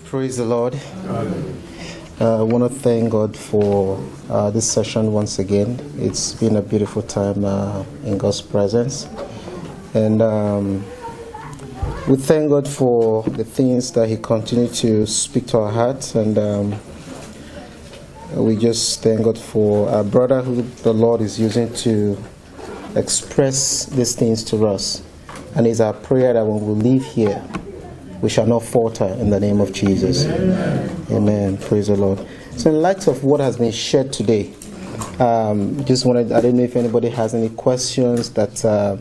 Praise the Lord. I want to thank God for this session once again. It's been a beautiful time in God's presence. And we thank God for the things that He continued to speak to our hearts. And we just thank God for our brother who the Lord is using to express these things to us. And it's our prayer that when we leave here, we shall not falter in the name of Jesus. Amen. Praise the Lord. So in light of what has been shared today, I don't know if anybody has any questions that our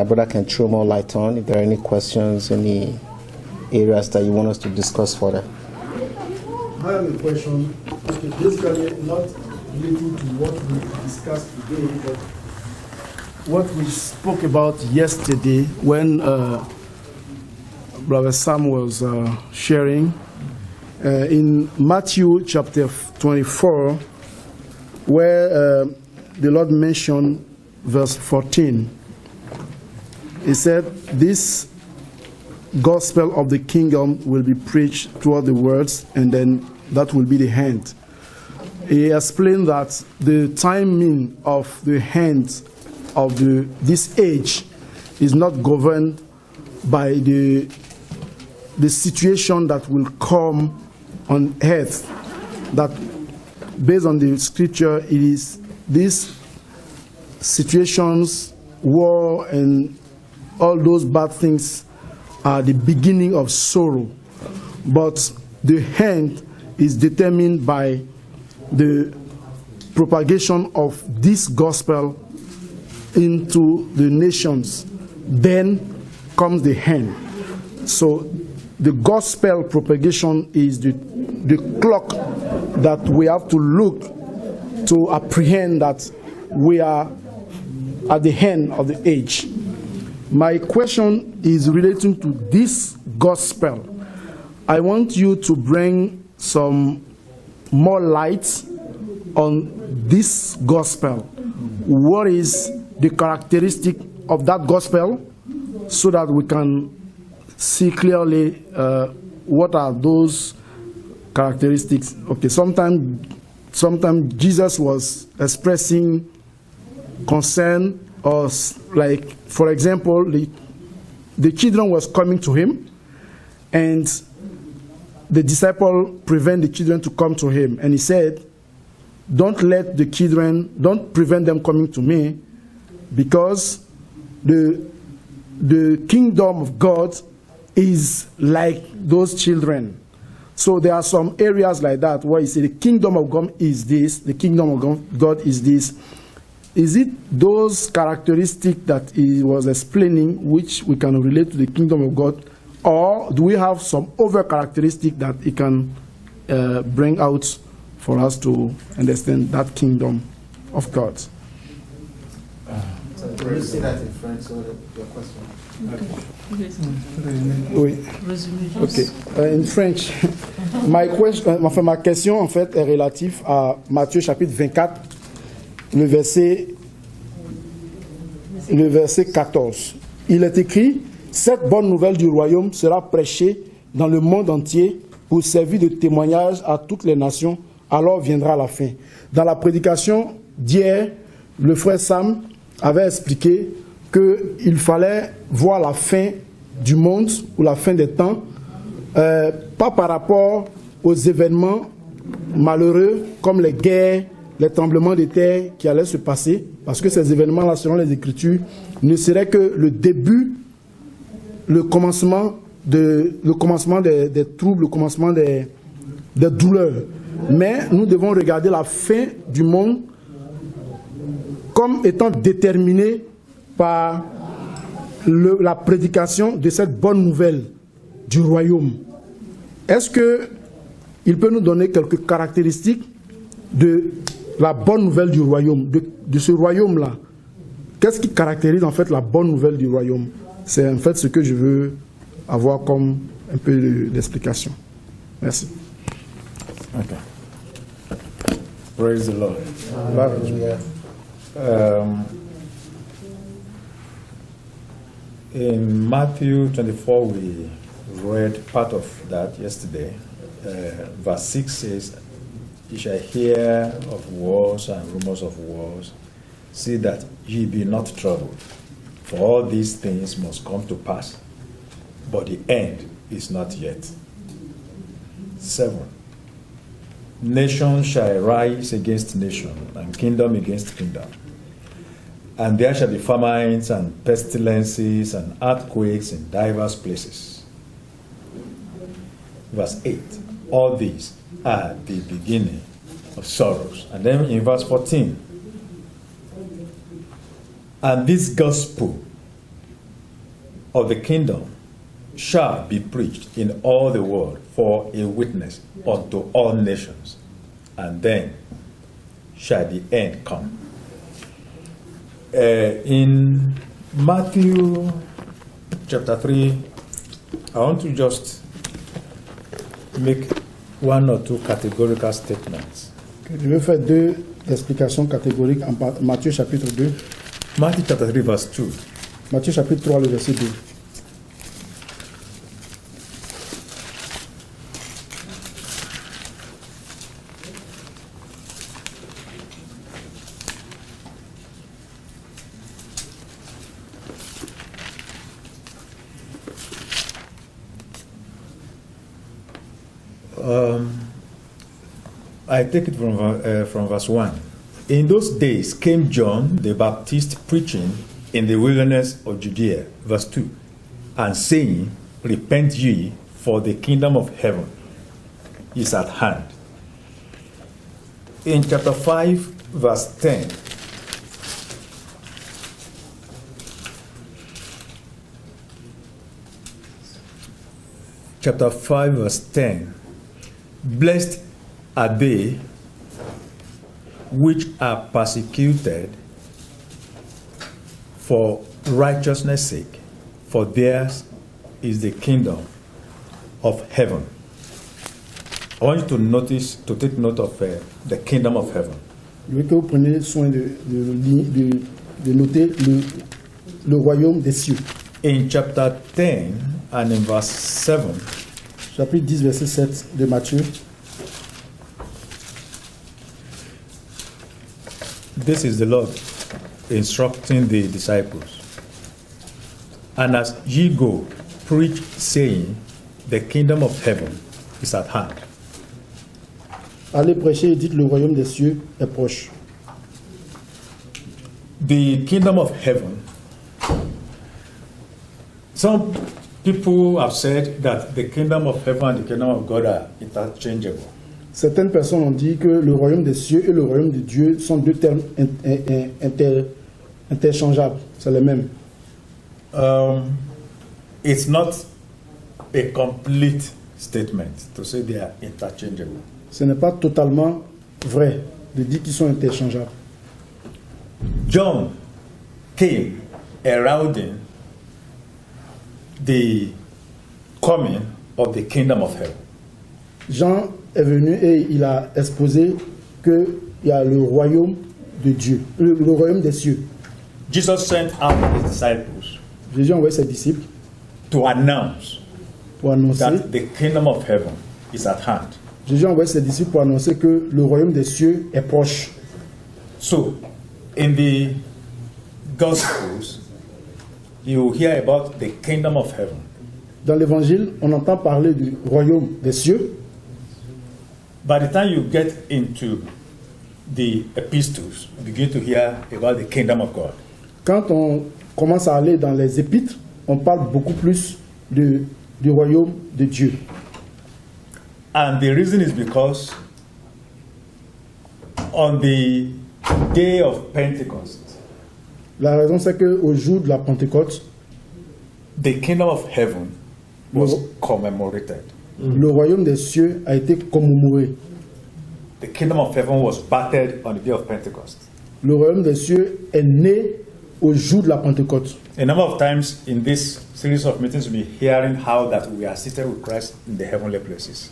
brother can throw more light on. If there are any questions, any areas that you want us to discuss further. I have a question. Okay, basically not relating to what we discussed today, but what we spoke about yesterday when Brother Sam was sharing in Matthew chapter 24, where the Lord mentioned verse 14. He said, "This gospel of the kingdom will be preached throughout the world, and then that will be the end." He explained that the timing of the end of this age is not governed by the situation that will come on earth. That based on the scripture, it is these situations, war and all those bad things are the beginning of sorrow. But the end is determined by the propagation of this gospel into the nations. Then comes the end. So the gospel propagation is the clock that we have to look to apprehend that we are at the end of the age. My question is relating to this gospel. I want you to bring some more light on this gospel. What is the characteristic of that gospel, so that we can see clearly what are those characteristics. Okay, sometimes Jesus was expressing concern, or like, for example, the children was coming to him, and the disciple prevent the children to come to him, and he said, don't prevent them coming to me, because the kingdom of God is like those children. So there are some areas like that where you say the kingdom of God is this, the kingdom of God is this. Is it those characteristics that he was explaining which we can relate to the kingdom of God, or do we have some other characteristic that he can bring out for us to understand that kingdom of God? So can you say that in French, so your question? Oui. Ok. In French, ma question en fait est relative à Matthieu chapitre 24, le verset 14. Il est écrit: cette bonne nouvelle du royaume sera prêchée dans le monde entier pour servir de témoignage à toutes les nations, alors viendra la fin. Dans la prédication d'hier, le frère Sam avait expliqué qu'il fallait voir la fin du monde ou la fin des temps, pas par rapport aux événements malheureux comme les guerres, les tremblements de terre qui allaient se passer, parce que ces événements-là, selon les Écritures, ne seraient que le début, le commencement des troubles, le commencement des douleurs. Mais nous devons regarder la fin du monde comme étant déterminée par la prédication de cette bonne nouvelle du royaume. Est-ce qu'il peut nous donner quelques caractéristiques de la bonne nouvelle du royaume, de ce royaume-là? Qu'est-ce qui caractérise en fait la bonne nouvelle du royaume? C'est en fait ce que je veux avoir comme un peu d'explication. Merci. Okay. Praise the Lord. In Matthew 24, read part of that yesterday. Verse 6 says, "You shall hear of wars and rumors of wars. See that ye be not troubled. For all these things must come to pass, but the end is not yet." 7. "Nation shall rise against nation, and kingdom against kingdom. And there shall be famines and pestilences and earthquakes in diverse places." Verse 8. "All these are the beginning of sorrows." And then in verse 14. "And this gospel of the kingdom shall be preached in all the world for a witness unto all nations, and then shall the end come." In Matthew chapter 3, I want to just make one or two categorical statements. Je veux faire deux explications catégoriques en Matthieu chapitre 2. Matthew chapter 3, verse 2. Matthieu chapitre 3, le verset 2. I take it from verse 1. "In those days came John the Baptist preaching in the wilderness of Judea," verse 2, "and saying, Repent ye, for the kingdom of heaven is at hand." In chapter 5, verse 10, chapter 5, verse 10, "Blessed are they which are persecuted for righteousness' sake, for theirs is the kingdom of heaven." I want you to take note of the kingdom of heaven. Je veux que vous preniez soin de noter le royaume des cieux. In chapter 10 and in verse 7, Chapitre 10, verset 7 de Matthieu. this is the Lord instructing the disciples. "And as ye go, preach, saying, The kingdom of heaven is at hand." Allez prêcher et dites, le royaume des cieux est proche. The kingdom of heaven. Some people have said that the kingdom of heaven and the kingdom of God are interchangeable. Certaines personnes ont dit que le royaume des cieux et le royaume de Dieu sont deux termes interchangeables. C'est les mêmes. It's not a complete statement to say they are interchangeable. Ce n'est pas totalement vrai de dire qu'ils sont interchangeables. John came heralding the coming of the kingdom of heaven. Jean est venu et il a exposé qu'il y a le royaume de Dieu, le royaume des cieux. Jesus sent out his disciples Jésus a envoyé ses disciples to announce pour annoncer. that the kingdom of heaven is at hand. Jésus a envoyé ses disciples pour annoncer que le royaume des cieux est proche. So, in the Gospels, you hear about the kingdom of heaven. Dans l'évangile, on entend parler du royaume des cieux. By the time you get into the epistles, you begin to hear about the kingdom of God. Quand on commence à aller dans les épîtres, on parle beaucoup plus du royaume de Dieu. And the reason is because on the day of Pentecost, La raison, c'est qu'au jour de la Pentecôte, the kingdom of heaven was commemorated. le royaume des cieux a été commémoré. The kingdom of heaven was battered on the day of Pentecost. Le royaume des cieux est né au jour de la Pentecôte. A number of times in this series of meetings, we'll be hearing how that we are seated with Christ in the heavenly places.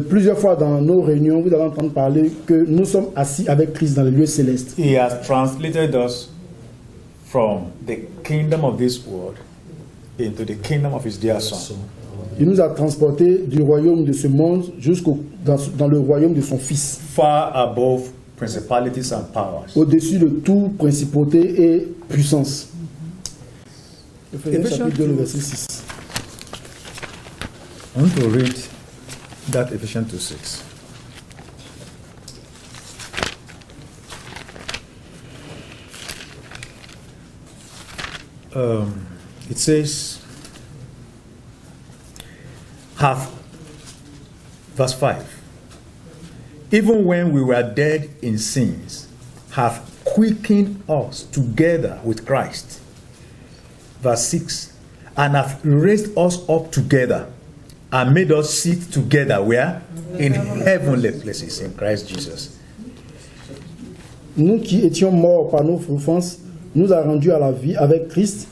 Plusieurs fois dans nos réunions, vous allez entendre parler que nous sommes assis avec Christ dans les lieux célestes. He has translated us from the kingdom of this world into the kingdom of his dear son. Il nous a transportés du royaume de ce monde dans le royaume de son Fils, far above principalities and powers. au-dessus de toute principauté et puissance. Éphésiens chapitre 2, le verset 6. I want to read that Ephesians 2:6. It says, verse 5, even when we were dead in sins, hath quickened us together with Christ. Verse 6, and hath raised us up together and made us sit together where? In heavenly places in Christ Jesus. Nous qui étions morts par nos offenses, nous a rendus à la vie avec Christ.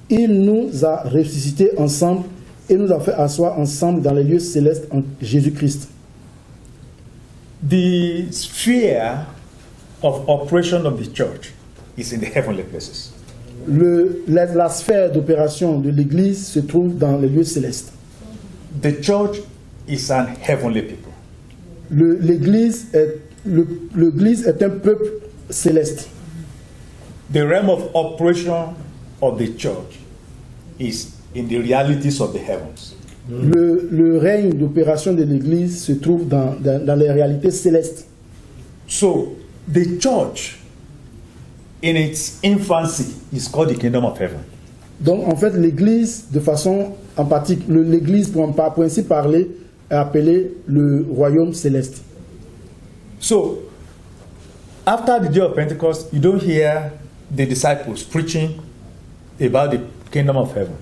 Il nous a ressuscités ensemble et nous a fait asseoir ensemble dans les lieux célestes en Jésus-Christ. The sphere of operation of the church is in the heavenly places. La sphère d'opération de l'Église se trouve dans les lieux célestes. The church is an heavenly people. L'Église est un peuple céleste. The realm of operation of the church is in the realities of the heavens. Le règne d'opération de l'Église se trouve dans les réalités célestes. So, the church, in its infancy, is called the kingdom of heaven. Donc, en fait, l'Église, de façon empathique, l'Église, pour ainsi parler, est appelée le royaume céleste. So, after the day of Pentecost, you don't hear the disciples preaching about the kingdom of heaven.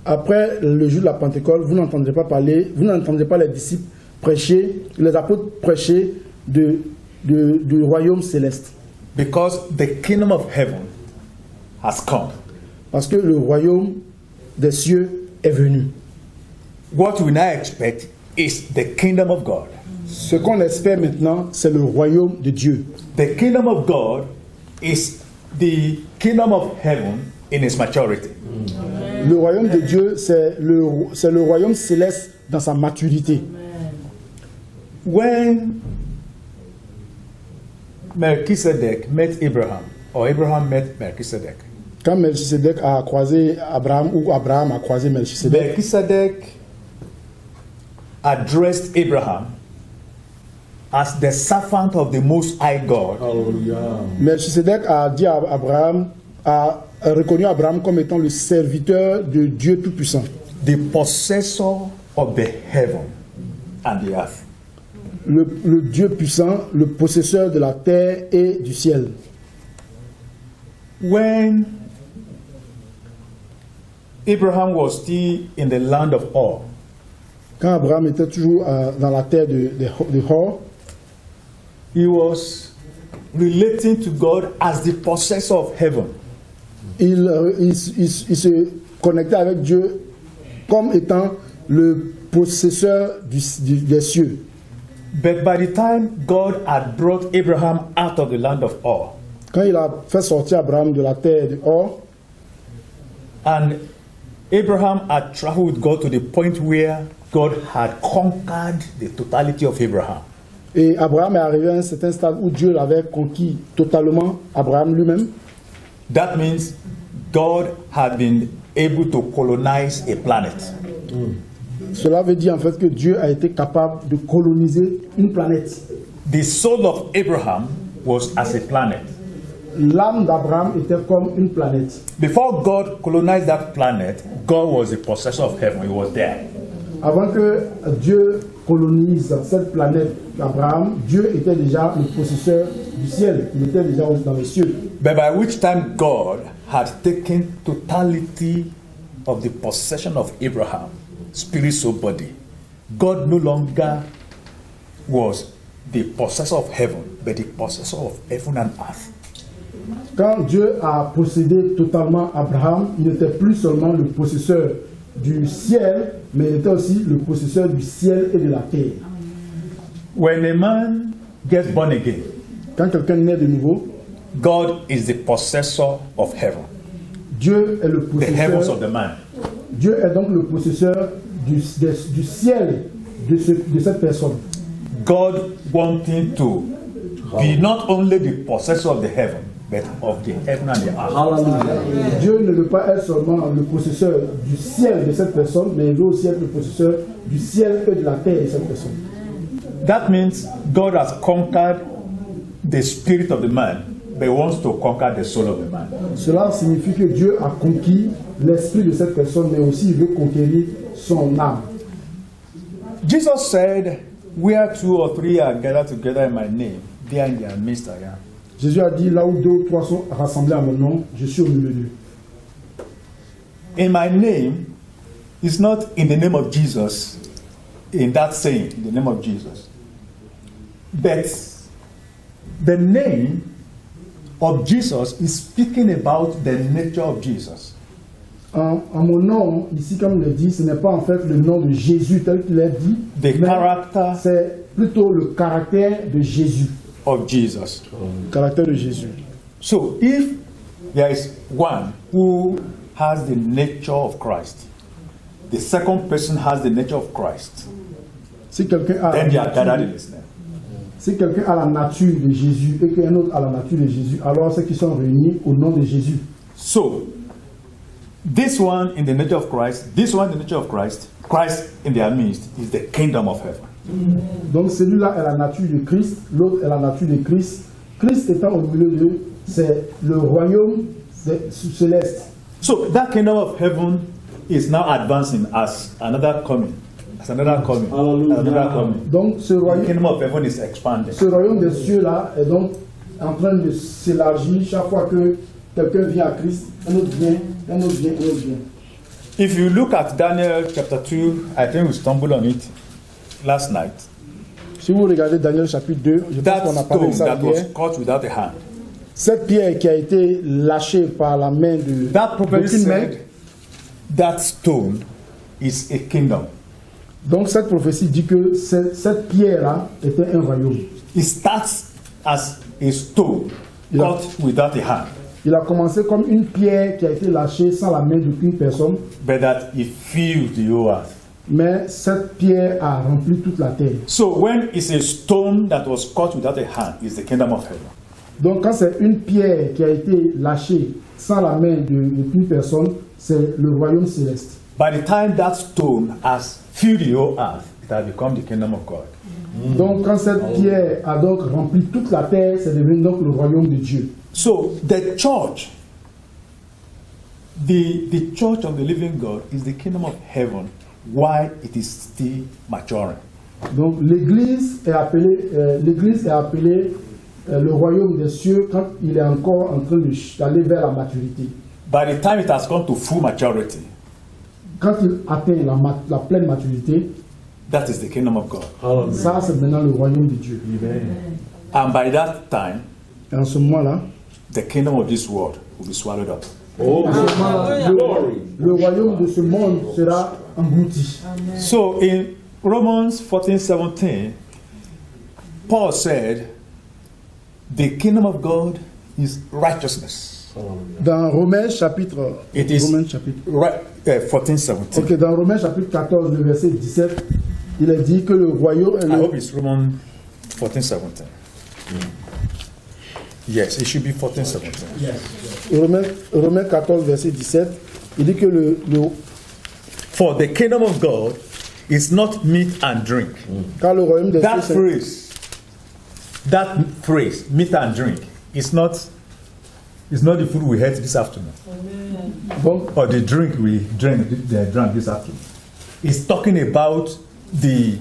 Après le jour de la Pentecôte, vous n'entendrez pas les disciples prêcher, les apôtres prêcher du royaume céleste. Because the kingdom of heaven has come. Parce que le royaume des cieux est venu. What we now expect is the kingdom of God. Ce qu'on espère maintenant, c'est le royaume de Dieu. The kingdom of God is the kingdom of heaven in its maturity. Le royaume de Dieu, c'est le royaume céleste dans sa maturité. When Melchizedek met Abraham, or Abraham met Melchizedek, Quand Melchisedec a croisé Abraham, ou Abraham a croisé Melchisedec, Melchizedek addressed Abraham as the servant of the Most High God. Melchisedec a dit à Abraham, a reconnu Abraham comme étant le serviteur de Dieu Tout-Puissant, The possessor of the heaven and the earth. le Dieu puissant, le possesseur de la terre et du ciel. When Abraham was still in the land of Ur, Quand Abraham était toujours dans la terre de Hor, he was relating to God as the possessor of heaven. il se connectait avec Dieu comme étant le possesseur des cieux. But by the time God had brought Abraham out of the land of Ur, Quand il a fait sortir Abraham de la terre de Hor, and Abraham had traveled with God to the point where God had conquered the totality of Abraham. et Abraham est arrivé à un certain stade où Dieu l'avait conquis totalement, Abraham lui-même, That means God had been able to colonize a planet. cela veut dire en fait que Dieu a été capable de coloniser une planète. The soul of Abraham was as a planet. L'âme d'Abraham était comme une planète. Before God colonized that planet, God was the possessor of heaven. He was there. Avant que Dieu colonise cette planète d'Abraham, Dieu était déjà le possesseur du ciel. Il était déjà dans les cieux. But by which time God had taken totality of the possession of Abraham, spirit, soul, body, God no longer was the possessor of heaven, but the possessor of heaven and earth. Quand Dieu a possédé totalement Abraham, il n'était plus seulement le possesseur du ciel, mais il était aussi le possesseur du ciel et de la terre. When a man gets born again, Quand quelqu'un naît de nouveau, God is the possessor of heaven, Dieu est le the heavens of possesseur the man. Dieu est donc le possesseur du ciel de cette personne. God wanting to be not only the possessor of the heaven, but of the heaven and the earth. Dieu ne veut pas être seulement le possesseur du ciel de cette personne, mais il veut aussi être le possesseur du ciel et de la terre de cette personne. That means God has conquered the spirit of the man, but wants to conquer the soul of the man. Cela signifie que Dieu a conquis l'esprit de cette personne, mais aussi il veut conquérir son âme. Jesus said, "Where 2 or 3 are gathered together in my name, there in their midst I am." Jésus a dit, là où 2 ou 3 sont rassemblés à mon nom, je suis au milieu d'eux. In my name is not in the name of Jesus, in that saying, in the name of Jesus. But the name of Jesus is speaking about the nature of Jesus. En mon nom, ici comme il le dit, ce n'est pas en fait le nom de Jésus tel qu'il est dit, The mais character c'est plutôt le caractère de Jésus. of Jesus. Le caractère de Jésus. So if there is one who has the nature of Christ, the second person has the nature of Christ, Si quelqu'un a, then they are gathered in his name. si quelqu'un a la nature de Jésus et qu'un autre a la nature de Jésus, alors ceux qui sont réunis au nom de Jésus. So, this one in the nature of Christ, this one in the nature of Christ, Christ in their midst is the kingdom of heaven. Donc celui-là est la nature de Christ, l'autre est la nature de Christ. Christ étant au milieu d'eux, c'est le royaume céleste. So that kingdom of heaven is now advancing as another coming. As another coming. Another coming. Donc ce The royaume, kingdom of heaven is expanding. ce royaume des cieux-là est donc en train de s'élargir chaque fois que quelqu'un vient à Christ, un autre vient, un autre vient, un autre vient. If you look at Daniel chapter 2, I think we stumbled on it last night. Si vous regardez Daniel chapitre 2, je pense That qu'on a parlé de stone ça that was hier. caught without a hand. Cette pierre qui a été lâchée par la main de That prophecy d'aucune main. said that stone is a kingdom. Donc cette prophétie dit que cette pierre-là était un royaume. It starts as a stone caught without a hand, Il a commencé comme une pierre qui a été lâchée sans la main d'aucune personne, but that it filled the whole earth. mais cette pierre a rempli toute la terre. So when it's a stone that was caught without a hand, it's the kingdom of heaven. Donc quand c'est une pierre qui a été lâchée sans la main d'aucune personne, c'est le royaume céleste. By the time that stone has filled the whole earth, it has become the kingdom of God. Donc quand cette pierre a donc rempli toute la terre, c'est devenu donc le royaume de Dieu. So the church, the church of the living God is the kingdom of heaven while it is still maturing. Donc l'Église est appelée, le royaume des cieux quand il est encore en train d'aller vers la maturité. By the time it has come to full maturity, Quand il atteint la pleine maturité, that is the kingdom of God. ça c'est maintenant le royaume de Dieu. And by that time, Et en ce moment-là, the kingdom of this world will be swallowed up. le royaume de ce monde sera englouti. So in Romans 14:17, Paul said, the kingdom of God is righteousness. Dans Romains chapitre, It is Romains chapitre, 14:17. ok, dans Romains chapitre 14, le verset 17, il est dit que le royaume, I hope it's Romans 14:17. Yes, it should be 14:17. Romains 14, verset 17, il dit que For the kingdom of God is not meat and drink. car le royaume des That cieux, phrase, meat and drink, is not the food we had this afternoon, donc, or the drink we drank this afternoon. It's talking about the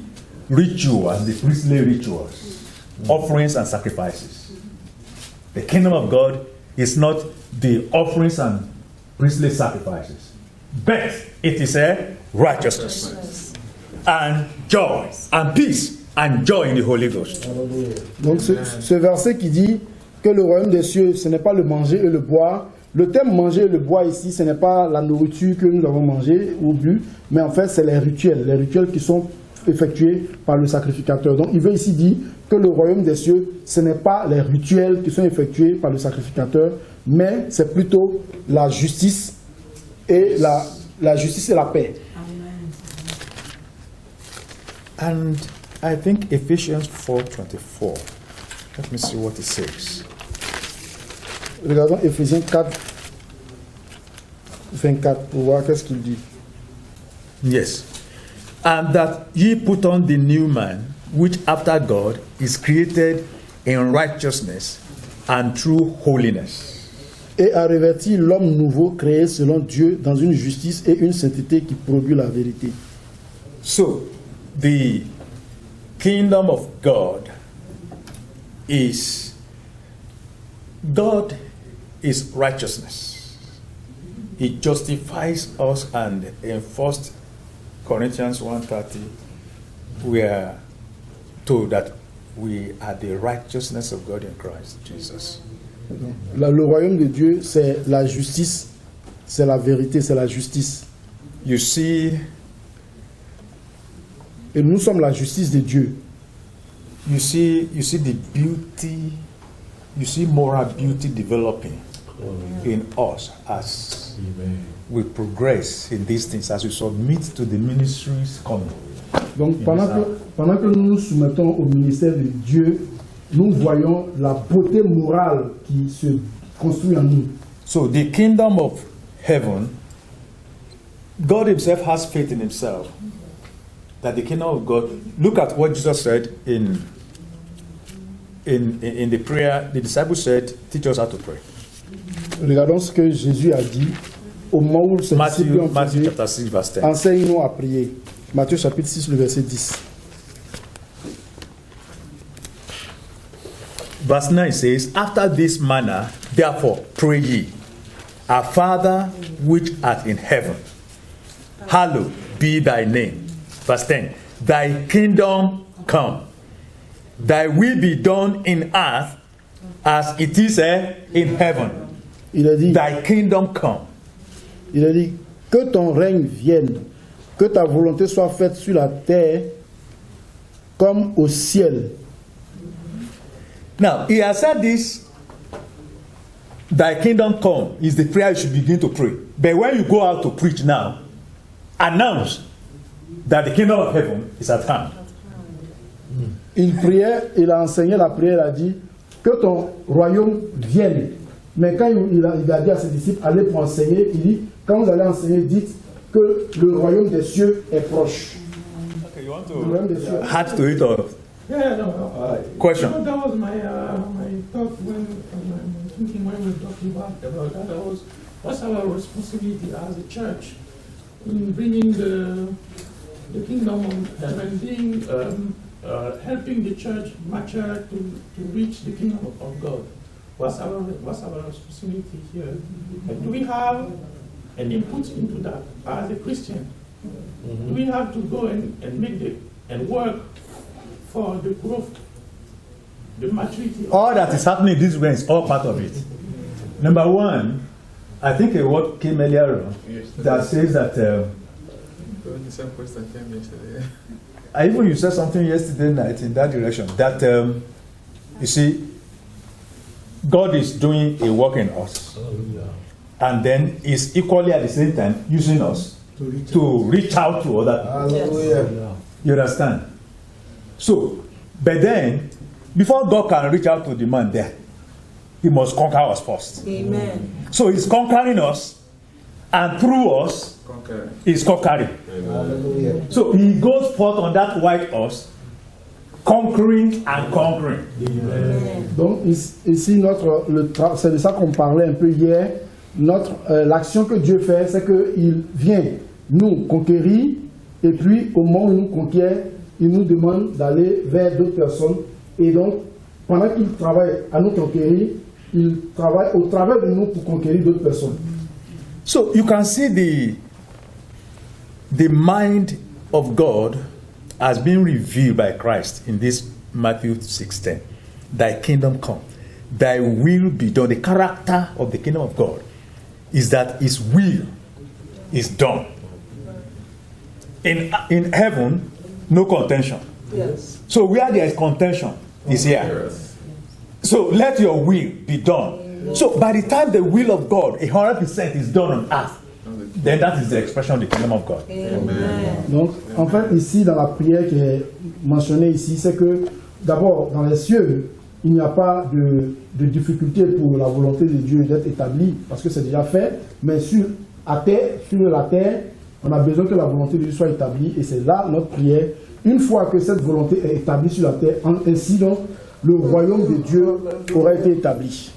rituals, the priestly rituals, offerings and sacrifices. The kingdom of God is not the offerings and priestly sacrifices, but it is a righteousness and joy and peace and joy in the Holy Ghost. donc ce verset qui dit que le royaume des cieux, ce n'est pas le manger et le boire. Le terme manger et le boire ici, ce n'est pas la nourriture que nous avons mangée ou bu, mais en fait c'est les rituels qui sont effectués par le sacrificateur. Donc il veut ici dire que le royaume des cieux, ce n'est pas les rituels qui sont effectués par le sacrificateur, mais c'est plutôt la justice et la justice et la paix. And I think Ephesians 4:24. Let me see what it says. Regardons Éphésiens 4, 24 pour voir qu'est-ce qu'il dit. Yes. And that ye put on the new man, which after God is created in righteousness and true holiness. Et a revêti l'homme nouveau créé selon Dieu dans une justice et une sainteté qui produit la vérité. So, the kingdom of God is righteousness. It justifies us, and in 1 Corinthians 1:30, we are told that we are the righteousness of God in Christ Jesus. Le royaume de Dieu, c'est la justice, c'est la vérité, c'est la justice. You see, Et nous sommes la justice de Dieu. you see the beauty, you see moral beauty developing in us as we progress in these things, as we submit to the ministries coming. Donc pendant que nous nous soumettons au ministère de Dieu, nous voyons la beauté morale qui se construit en nous. So the kingdom of heaven, God himself has faith in himself that the kingdom of God, look at what Jesus said in the prayer. The disciples said, teach us how to pray. Regardons ce que Jésus a dit au moment où ses disciples ont Matthew dit, chapter 6 verse 10. enseigne-nous à prier. Matthieu chapitre 6, le verset 10. Verse 9 says, after this manner, therefore, pray ye, our Father which art in heaven, hallowed be thy name. Verse 10, thy kingdom come, thy will be done in earth as it is in heaven. Il a dit, Thy kingdom come. il a dit, que ton règne vienne, que ta volonté soit faite sur la terre comme au ciel. Now, he has said this, thy kingdom come is the prayer you should begin to pray. But when you go out to preach now, announce that the kingdom of heaven is at hand. Il priait, il a enseigné la prière, il a dit, que ton royaume vienne. Mais quand il a dit à ses disciples, allez pour enseigner, il dit, quand vous allez enseigner, dites que le royaume des cieux est proche. Okay, you want Le royaume des cieux. add to it or Yeah, no. question? So that was my thought when thinking when we were talking about that. That was what's our responsibility as a church in bringing the kingdom of heaven, being helping the church mature to reach the kingdom of God. What's our responsibility here? And do we have an input into that as a Christian? Do we have to go and make and work for the growth, the maturity? All that is happening this way is all part of it. Number one, I think a word came earlier on that says that. The same question came yesterday. I even you said something yesterday night in that direction. That you see, God is doing a work in us, and then is equally at the same time using us to reach out to other people. Hallelujah. You understand? So, but then, before God can reach out to the man there, he must conquer us first. Amen. So he's conquering us, and through us, Conquer. he's conquering. Hallelujah. So he goes forth on that white horse, conquering and conquering. Donc ici, c'est de ça qu'on parlait un peu hier. L'action que Dieu fait, c'est qu'il vient nous conquérir, et puis au moment où il nous conquiert, il nous demande d'aller vers d'autres personnes. Et donc, pendant qu'il travaille à nous conquérir, il travaille au travers de nous pour conquérir d'autres personnes. So you can see the mind of God has been revealed by Christ in this Matthew 6:10. Thy kingdom come, thy will be done. The character of the kingdom of God is that his will is done. In heaven, no contention. Yes. So where there is contention is here. So let your will be done. So by the time the will of God, 100% is done on earth, then that is the expression of the kingdom of God. Donc, en fait, ici, dans la prière qui est mentionnée ici, c'est que, d'abord, dans les cieux, il n'y a pas de difficulté pour la volonté de Dieu d'être établie, parce que c'est déjà fait, mais sur la terre, on a besoin que la volonté de Dieu soit établie, et c'est là notre prière. Une fois que cette volonté est établie sur la terre, ainsi donc, le royaume de Dieu aura été établi.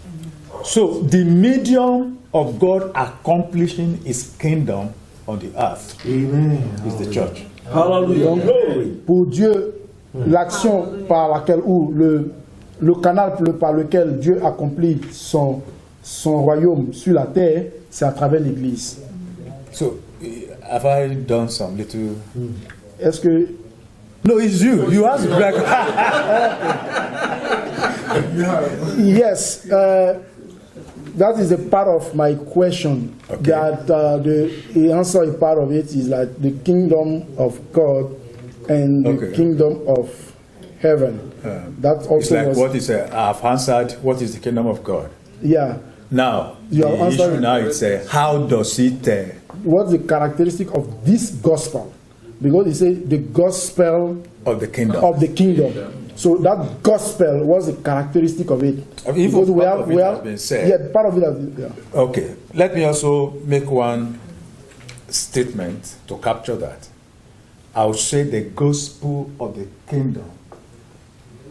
So the medium of God accomplishing His kingdom on the earth is the church. Donc, pour Dieu, l'action par laquelle, ou le canal par lequel Dieu accomplit son royaume sur la terre, c'est à travers l'Église. So have I done some little? Est-ce que... No, it's you. You asked Greg. Yes, that is a part of my question. Okay. That the answer, a part of it is like the kingdom of God and the Okay. kingdom of heaven. That also It's like was, what is I've answered. What is the kingdom of God? yeah. Now You have the issue answered- now it's how does it? What's the characteristic of this gospel? Because he said the gospel Of the kingdom. of the kingdom. So that gospel was the characteristic of it. Even Because part of it has been said. Yeah, part of it has been, yeah. Okay, let me also make one statement to capture that. I would say the gospel of the kingdom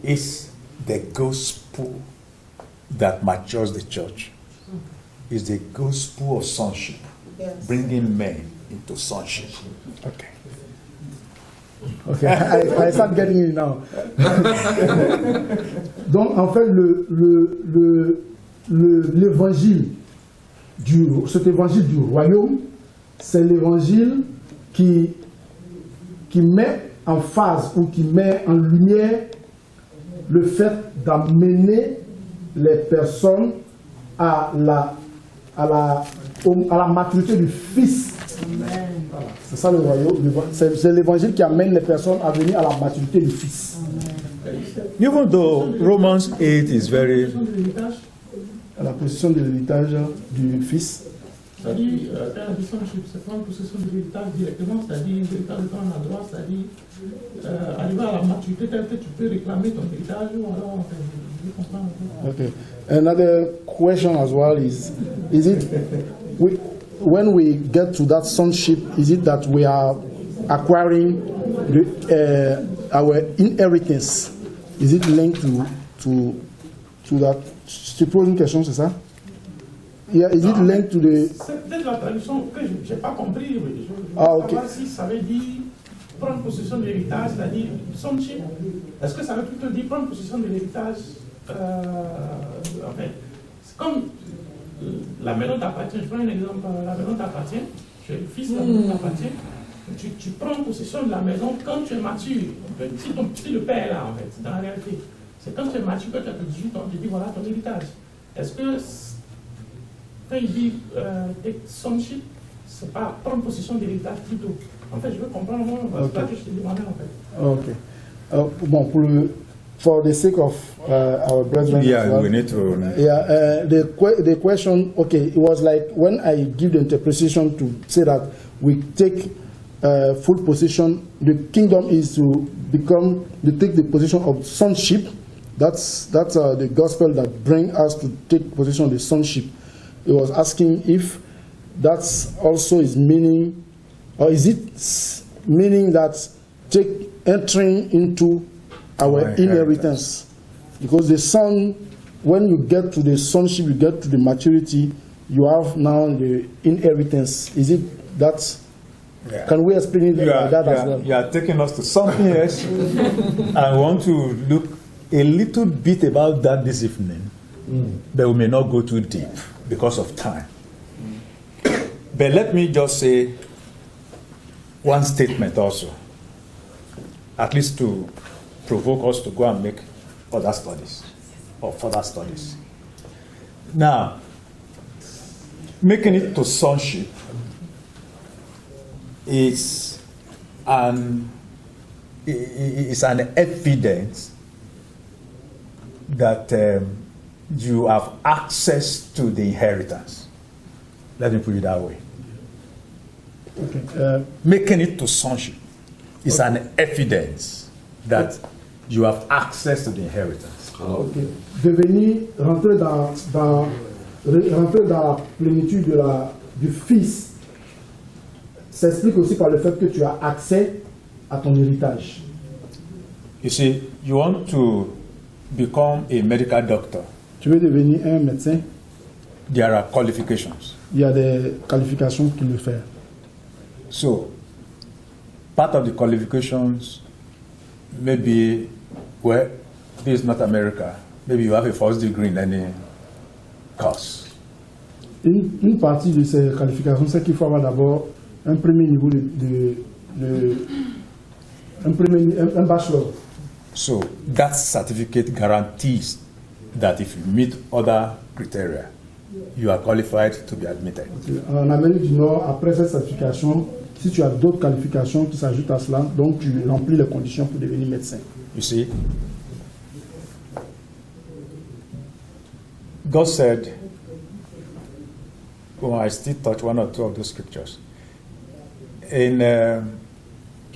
is the gospel that matures the church. Is the gospel of sonship, bringing men into sonship. Okay. Okay, I start getting it now. Donc, en fait, l'évangile cet évangile du royaume, c'est l'évangile qui met en phase ou qui met en lumière le fait d'amener les personnes à la maturité du Fils. Voilà. C'est ça le royaume. C'est l'évangile qui amène les personnes à venir à la maturité du Fils. Even though Romans 8 is very À la possession de l'héritage du Fils. C'est-à-dire, faire la sonship, c'est prendre possession de l'héritage directement, c'est-à-dire l'héritage étant à la droite, c'est-à-dire arriver à la maturité telle que tu peux réclamer ton héritage, ou alors, je comprends un peu. Okay. Another question as well is it when we get to that sonship, is it that we are acquiring our inheritance? Is it linked to that? Tu poses une question, c'est ça? Yeah, is it linked to the? C'est peut-être la traduction que je n'ai pas compris. Oui. Je Ah, veux ok. savoir si ça veut dire prendre possession de l'héritage, c'est-à-dire sonship. Est-ce que ça veut plutôt dire prendre possession de l'héritage en fait, c'est comme la maison t'appartient. Je prends un exemple. La maison t'appartient. Tu es le fils, la maison t'appartient. Tu prends possession de la maison quand tu es mature. Si le père est là, en fait, dans la réalité. C'est quand tu es mature, quand tu as 18 ans, tu dis voilà ton héritage. Est-ce que quand il dit sonship, c'est pas prendre possession de l'héritage plutôt? En fait, je veux comprendre, c'est pas que je te demandais en fait. Okay. Bon, for the sake of our brethren, yeah, as well, we need to. yeah, the question, okay, it was like when I give the interpretation to say that we take full possession, the kingdom is to take the position of sonship. That's the gospel that brings us to take possession of the sonship. It was asking if that's also is meaning, or is it meaning that entering into our inheritance? Because the son, when you get to the sonship, you get to the maturity, you have now the inheritance. Is it that? Yeah. Can we explain it like that as well? You are taking us to something else. I want to look a little bit about that this evening, but we may not go too deep because of time. But let me just say one statement also, at least to provoke us to go and make other studies or further studies. Now, making it to sonship is an evidence that you have access to the inheritance. Let me put it that way. Making it to sonship is an evidence that you have access to the inheritance. Devenir, rentrer dans la plénitude du Fils s'explique aussi par le fait que tu as accès à ton héritage. You see, you want to become a medical doctor. Tu veux devenir un médecin, There are qualifications. il y a des qualifications qu'il faut faire. So, part of the qualifications may be, well, this is not America. Maybe you have a first degree in any course. Une partie de ces qualifications, c'est qu'il faut avoir d'abord un premier niveau un bachelor. So, that certificate guarantees that if you meet other criteria, you are qualified to be admitted. En Amérique du Nord, après cette certification, si tu as d'autres qualifications qui s'ajoutent à cela, donc tu remplis les conditions pour devenir médecin. You see, God said, well, I still touch one or two of those scriptures. In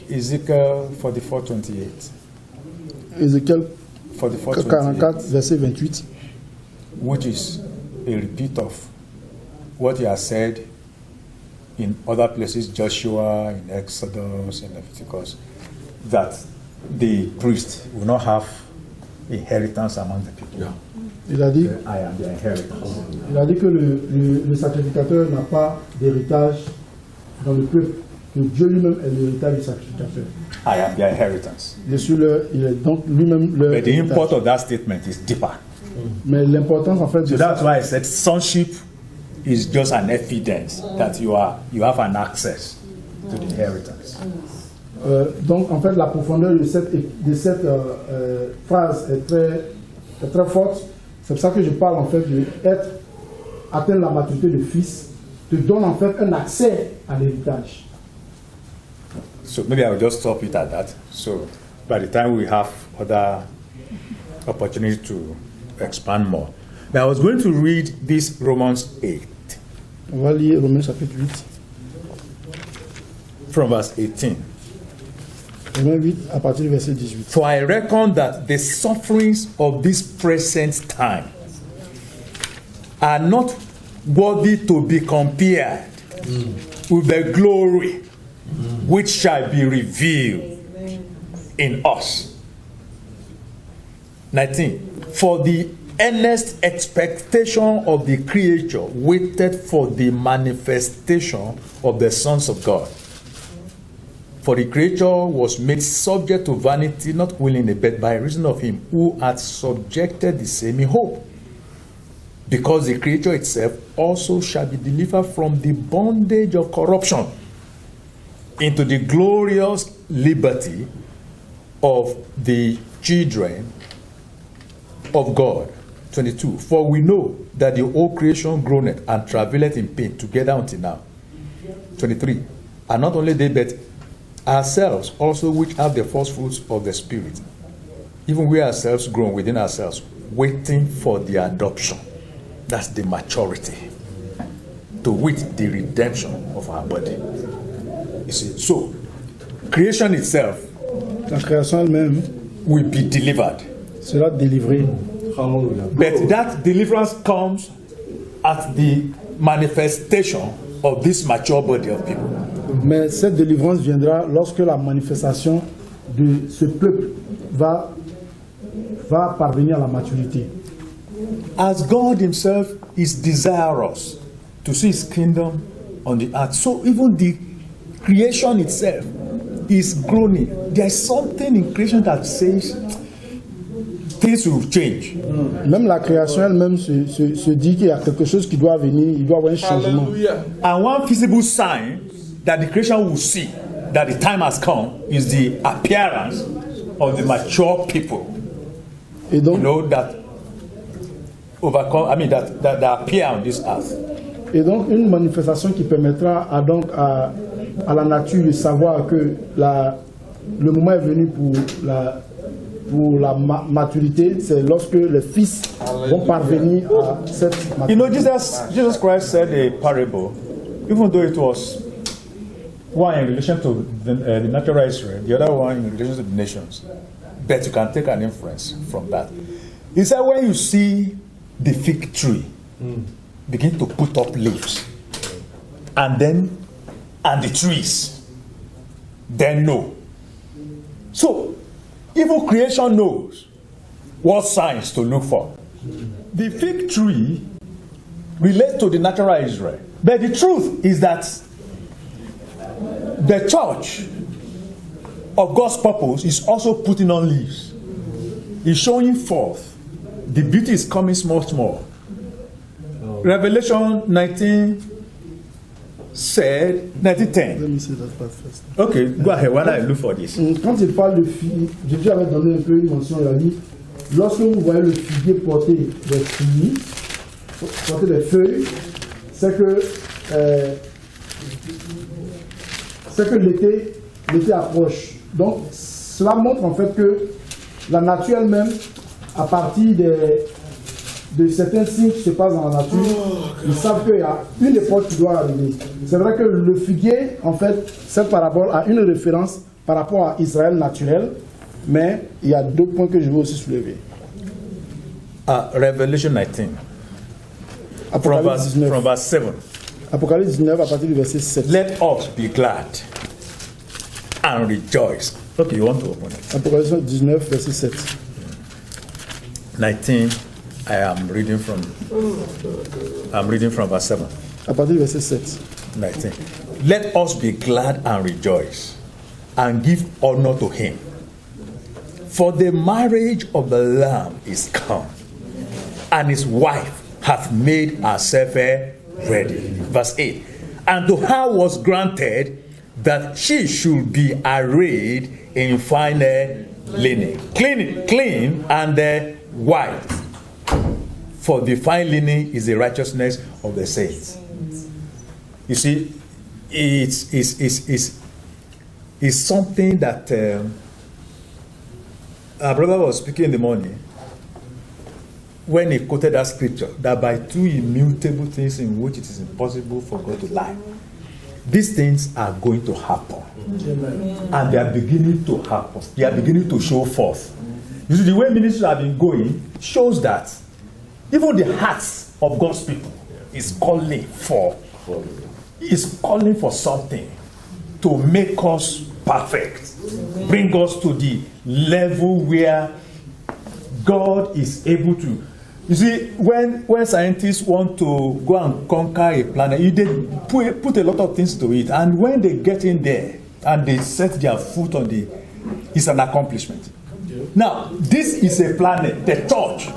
Ezekiel 44:28. Ézéchiel 44:28, 44, verset 28. which is a repeat of what he has said in other places, Joshua, in Exodus, in Leviticus, that the priest will not have inheritance among the people. Il a dit, I am the inheritance. que le sacrificateur n'a pas d'héritage dans le peuple, que Dieu lui-même est l'héritage du sacrificateur. I am the inheritance. Il est donc lui-même le. But the import of that statement is deeper. Mais l'importance en fait So de that's ça, why I said sonship is just an evidence that you have an access to the inheritance. donc en fait la profondeur de cette phrase est très forte. C'est pour ça que je parle en fait de atteindre la maturité de fils, te donne en fait un accès à l'héritage. So maybe I will just stop it at that. So by the time we have other opportunity to expand more. Now I was going to read this Romans 8 On va lire Romains chapitre 8. from verse 18. Romains 8 à partir du verset 18. For I reckon that the sufferings of this present time are not worthy to be compared with the glory which shall be revealed in us. 19. For the earnest expectation of the creature waited for the manifestation of the sons of God. For the creature was made subject to vanity, not willingly, but by reason of him who had subjected the same in hope. Because the creature itself also shall be delivered from the bondage of corruption into the glorious liberty of the children of God. 22. For we know that the whole creation groaneth and travaileth in pain together until now. 23. And not only they, but ourselves also, which have the first fruits of the Spirit, even we ourselves groan within ourselves, waiting for the adoption. That's the maturity, to wit, the redemption of our body. You see, so creation itself La création elle-même will be delivered. sera délivrée. But that deliverance comes at the manifestation of this mature body of people. Mais cette délivrance viendra lorsque la manifestation de ce peuple va parvenir à la maturité. As God himself is desirous to see his kingdom on the earth, so even the creation itself is groaning. There is something in creation that says things will change. Même la création elle-même se dit qu'il y a quelque chose qui doit venir, il doit y avoir un changement. Hallelujah. And one visible sign that the creation will see that the time has come is the appearance of the mature people. Et donc, That overcome, that appear on this earth. une manifestation qui permettra à la nature de savoir que le moment est venu pour la maturité, c'est lorsque les fils vont parvenir à cette maturité. You know, Jesus Christ said a parable, even though it was one in relation to the natural Israel, the other one in relation to the nations. But you can take an inference from that. He said, when you see the fig tree begin to put up leaves, and the trees, then know. So, even creation knows what signs to look for. The fig tree relates to the natural Israel. But the truth is that the church of God's purpose is also putting on leaves. It's showing forth. The beauty is coming small. Revelation 19 said, 19:10. Let me see that part first. Okay, go ahead while I look for this. Quand il parle de figuier, Jésus avait donné un peu une mention, il a dit, lorsque vous voyez le figuier porter des fruits, porter des feuilles, c'est que l'été approche. Donc, cela montre en fait que la nature elle-même, à partir de certains signes qui se passent dans la nature, ils savent qu'il y a une époque qui doit arriver. C'est vrai que le figuier, en fait, cette parabole a une référence par rapport à Israël naturel, mais il y a deux points que je veux aussi soulever. Revelation 19, Apocalypse 19. from verse 7. Apocalypse 19 à partir du verset 7. Let us be glad and rejoice. Okay, you want to open it? Apocalypse 19, verset 7. 19, I'm reading from verse 7. À partir du verset 7. 19. Let us be glad and rejoice and give honor to him. For the marriage of the Lamb is come, and his wife hath made herself ready. Verse 8. And to her was granted that she should be arrayed in fine linen, clean and white. For the fine linen is the righteousness of the saints. You see, it's something that our brother was speaking in the morning when he quoted that scripture, that by two immutable things in which it is impossible for God to lie, these things are going to happen. And they are beginning to happen. They are beginning to show forth. You see, the way ministry have been going shows that even the hearts of God's people is calling for something to make us perfect, bring us to the level where God is able to. You see, when scientists want to go and conquer a planet, they put a lot of things to it, and when they get in there and they set their foot on it's an accomplishment. Now, this is a planet, the church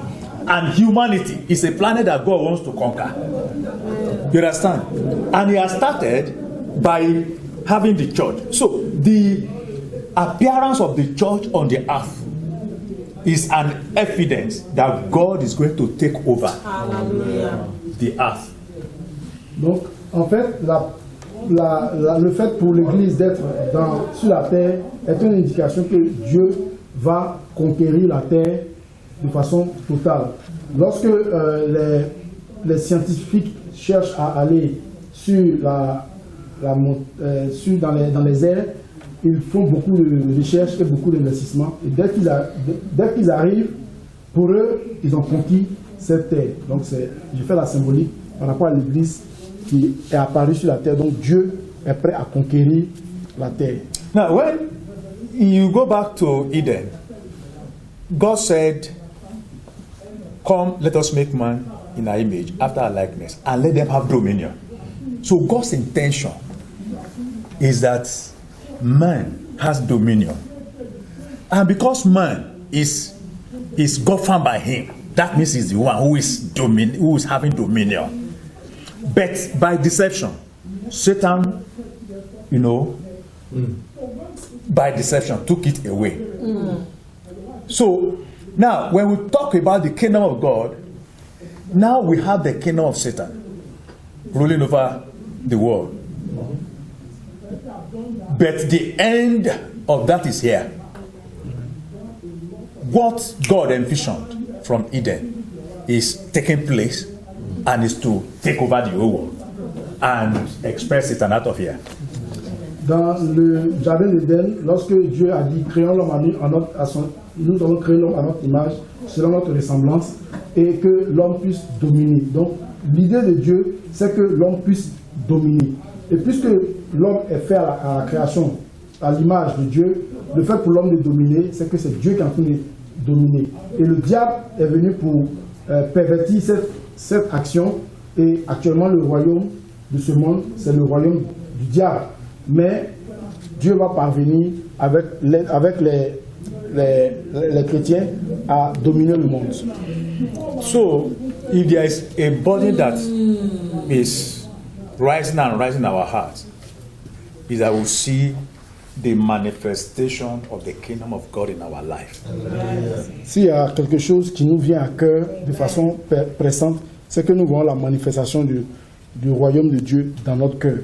and humanity is a planet that God wants to conquer. You understand? And he has started by having the church. So the appearance of the church on the earth is an evidence that God is going to take over the earth. Donc, en fait, le fait pour l'Église d'être sur la terre est une indication que Dieu va conquérir la terre de façon totale. Lorsque les scientifiques cherchent à aller dans les airs, ils font beaucoup de recherches et beaucoup d'investissements. Et dès qu'ils arrivent, pour eux, ils ont conquis cette terre. Donc, je fais la symbolique par rapport à l'Église qui est apparue sur la terre. Donc, Dieu est prêt à conquérir la terre. Now, when you go back to Eden, God said, come, let us make man in our image, after our likeness, and let them have dominion. So God's intention is that man has dominion. And because man is governed by him, that means he's the one who is having dominion. But by deception, Satan, by deception took it away. So now when we talk about the kingdom of God, now we have the kingdom of Satan ruling over the world. But the end of that is here. What God envisioned from Eden is taking place and is to take over the whole world and express Satan out of here. dans le jardin d'Éden, lorsque Dieu a dit créons l'homme nous allons créer l'homme à notre image, selon notre ressemblance, et que l'homme puisse dominer. Donc l'idée de Dieu, c'est que l'homme puisse dominer. Et puisque l'homme est fait à la création, à l'image de Dieu, le fait pour l'homme de dominer, c'est que c'est Dieu qui est en train de dominer. Et le diable est venu pour pervertir cette action, et actuellement le royaume de ce monde, c'est le royaume du diable. Mais Dieu va parvenir avec les chrétiens à dominer le monde. So, if there is a body that is rising and rising in our hearts, is that we see the manifestation of the kingdom of God in our life. S'il y a quelque chose qui nous vient à cœur de façon pressante, c'est que nous voyons la manifestation du royaume de Dieu dans notre cœur.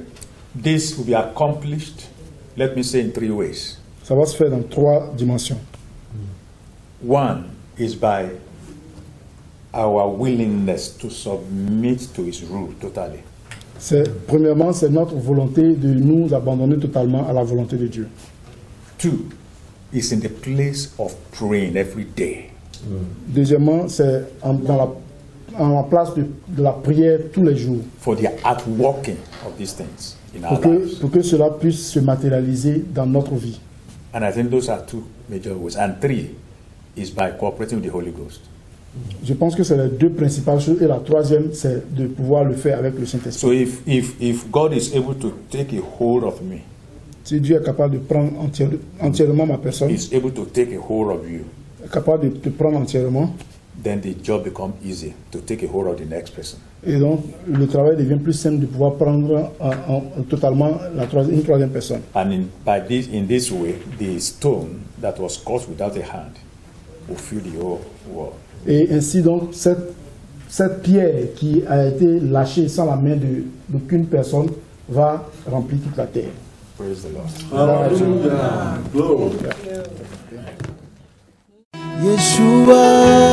This will be accomplished, let me say, in 3 ways. Ça va se faire dans 3 dimensions. One is by our willingness to submit to his rule totally. Premièrement, c'est notre volonté de nous abandonner totalement à la volonté de Dieu. 2 is in the place of praying every day. Deuxièmement, c'est en la place de la prière tous les jours. For the outworking of these things in our lives. Pour que cela puisse se matérialiser dans notre vie. And I think those are 2 major ways. And 3 is by cooperating with the Holy Ghost. Je pense que c'est les 2 principales choses. Et la 3e, c'est de pouvoir le faire avec le Saint-Esprit. So if God is able to take a hold of me, si Dieu est capable de prendre entièrement ma personne, He's able to take a hold of you, est capable de te prendre entièrement, then the job becomes easy to take a hold of the next person. et donc le travail devient plus simple de pouvoir prendre totalement une 3e personne. And in this way, the stone that was cut without a hand will fill the whole world. Et ainsi donc, cette pierre qui a été lâchée sans la main d'aucune personne va remplir toute la terre. Praise the Lord. Hallelujah. Glory. Yeshua.